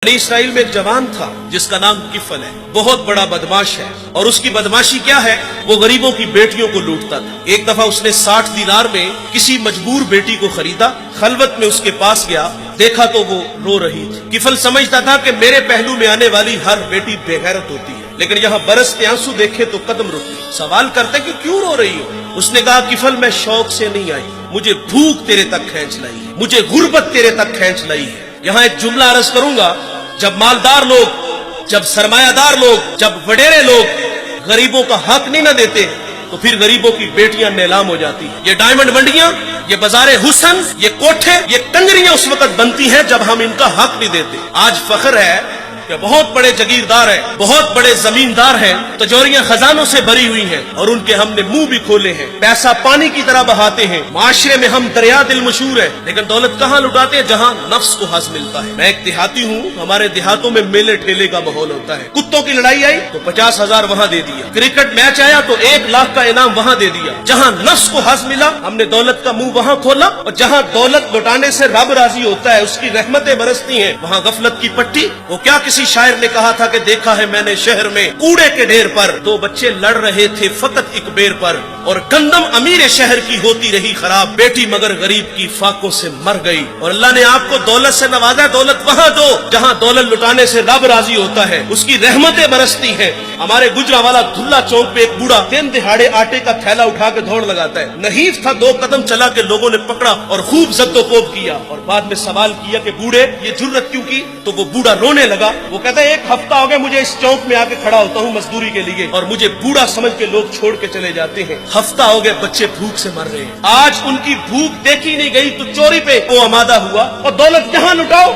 बनी इसराइल में एक जवान था जिसका नाम किफल है, बहुत बड़ा बदमाश है। और उसकी बदमाशी क्या है, वो गरीबों की बेटियों को लूटता था। एक दफा उसने 60 दिनार में किसी मजबूर बेटी को खरीदा, खलवत में उसके पास गया, देखा तो वो रो रही थी। किफल समझता था कि मेरे पहलू में आने वाली हर बेटी बेगैरत होती है, लेकिन यहाँ बरसते आंसू देखे तो कदम रुके। सवाल करते कि क्यों रो रही हो? उसने कहा किफल मैं शौक से नहीं आई, मुझे भूख तेरे तक खींच लाई है, मुझे गुर्बत तेरे तक खींच लाई है। यहाँ एक जुमला अर्ज करूंगा, जब मालदार लोग, जब सरमायादार लोग, जब वडेरे लोग गरीबों का हक नहीं न देते तो फिर गरीबों की बेटियां नीलाम हो जाती हैं। ये डायमंड मंडियां, ये बाजारे हुसन, ये कोठे, ये कंजरियां उस वक्त बनती हैं जब हम इनका हक नहीं देते। आज फख्र है कि बहुत बड़े जगीरदार हैं, बहुत बड़े जमींदार हैं, तिजोरियां खजानों से भरी हुई हैं और उनके हमने मुंह भी खोले हैं, पैसा पानी की तरह बहाते हैं। माशरे में हम दरिया दिल मशहूर है, लेकिन दौलत कहाँ लुटाते हैं? जहाँ नफ्स को हज मिलता है। मैं एक देहाती हूँ, हमारे देहातों में मेले ठेले का माहौल होता है। कुत्तों की लड़ाई आई तो 50,000 वहाँ दे दिया, क्रिकेट मैच आया तो 1 लाख का इनाम वहाँ दे दिया। जहाँ नफ्स को हज मिला हमने दौलत का मुंह वहाँ खोला, और जहाँ दौलत लुटाने से रब राजी होता है, उसकी रहमतें बरसती हैं, वहाँ गफलत की पट्टी। वो क्या किसी शायर ने कहा था कि देखा है मैंने शहर में कूड़े के ढेर पर 2 बच्चे लड़ रहे थे फकत एक बेर पर, और गंदम अमीर शहर की होती रही खराब, बेटी मगर गरीब की फाकों से मर गई। और अल्लाह ने आपको दौलत से नवाजा, दौलत वहाँ दो जहाँ दौलत लुटाने से रब राजी होता है, उसकी रहमतें बरसती हैं। हमारे गुजरावाला धुल्ला चौक पे एक बूढ़ा दिन दिहाड़े आटे का थैला उठा के दौड़ लगाता है। नहीफ था, 2 कदम चला के लोगों ने पकड़ा और खूब जद्दोकोब किया, और बाद में सवाल किया कि बूढ़े ये जुर्रत क्यों की? तो वो बूढ़ा रोने लगा। वो कहता है 1 हफ्ता हो गया मुझे इस चौक में आके खड़ा होता हूँ मजदूरी के लिए, और मुझे बूढ़ा समझ के लोग छोड़ के चले जाते हैं। हफ्ता हो गया बच्चे भूख से मर रहे हैं। आज उनकी भूख देखी नहीं गई तो चोरी पे वो आमादा हुआ, और दौलत जहाँ लुटाओ।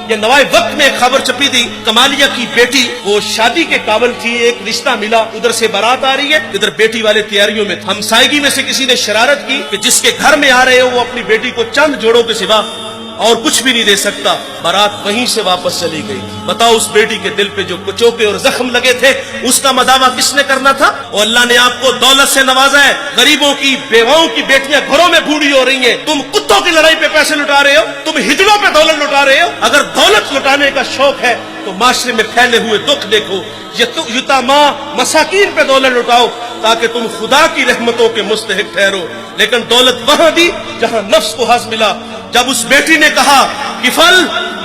ये नवाए वक्त में एक खबर छपी थी, कमालिया की बेटी वो शादी के काबिल थी, एक रिश्ता मिला, उधर से बारात आ रही है, इधर बेटी वाले तैयारियों में। हमसायगी में से किसी ने शरारत की कि जिसके घर में आ रहे हो वो अपनी बेटी को चंद जोड़ों के सिवा और कुछ भी नहीं दे सकता। बारात वहीं से वापस चली गई। बताओ उस बेटी के दिल पे जो कुचोके और जख्म लगे थे, उसका मदावा किसने करना था? और अल्लाह ने आपको दौलत से नवाजा है। गरीबों की, बेवाओं की बेटियां घरों में बूढ़ी हो रही हैं, तुम कुत्तों की लड़ाई पे पैसे लुटा रहे हो, तुम हिजड़ों पे दौलत लुटा रहे हो। अगर दौलत लुटाने का शौक है तो माशरे में फैले हुए दुख देखो, यतामा मसाकीन पे दौलत लुटाओ ताकि तुम खुदा की रहमतों के मुस्तहिक ठहरो। लेकिन दौलत वहां दी जहां नफ्स को हज मिला। जब उस बेटी ने कहा किफल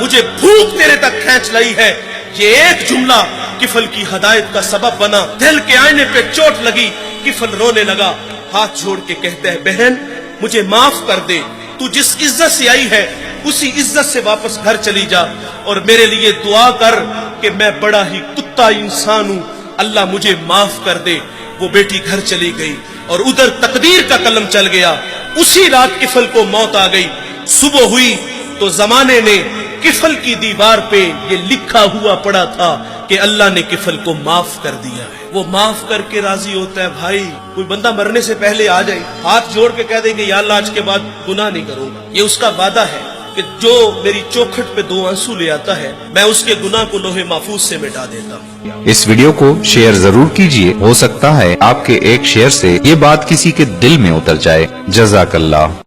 मुझे भूख तेरे तक खींच लाई है, ये एक जुमला किफल की हदायत का सबब बना। दिल के आईने पे चोट लगी, किफल रोने लगा, हाथ जोड़ के कहता है बहन मुझे माफ कर दे, तू जिस इज्जत से आई है उसी इज्जत से वापस घर चली जा, और मेरे लिए दुआ कर कि मैं बड़ा ही कुत्ता इंसान हूं, अल्लाह मुझे माफ कर दे। वो बेटी घर चली गई और उधर तकदीर का कलम चल गया। उसी रात किफल को मौत आ गई। सुबह हुई तो जमाने ने किफल की दीवार पे ये लिखा हुआ पड़ा था कि अल्लाह ने किफल को माफ कर दिया है। वो माफ करके राजी होता है। भाई कोई बंदा मरने से पहले आ जाए, हाथ जोड़ के कह दे कि या अल्लाह आज के बाद गुनाह नहीं करूंगा, ये उसका वादा है कि जो मेरी चौखट पे 2 आंसू ले आता है मैं उसके गुनाह को लोहे महफूज से मिटा देता हूँ। इस वीडियो को शेयर जरूर कीजिए, हो सकता है आपके एक शेयर से ये बात किसी के दिल में उतर जाए। जज़ाकल्लाह।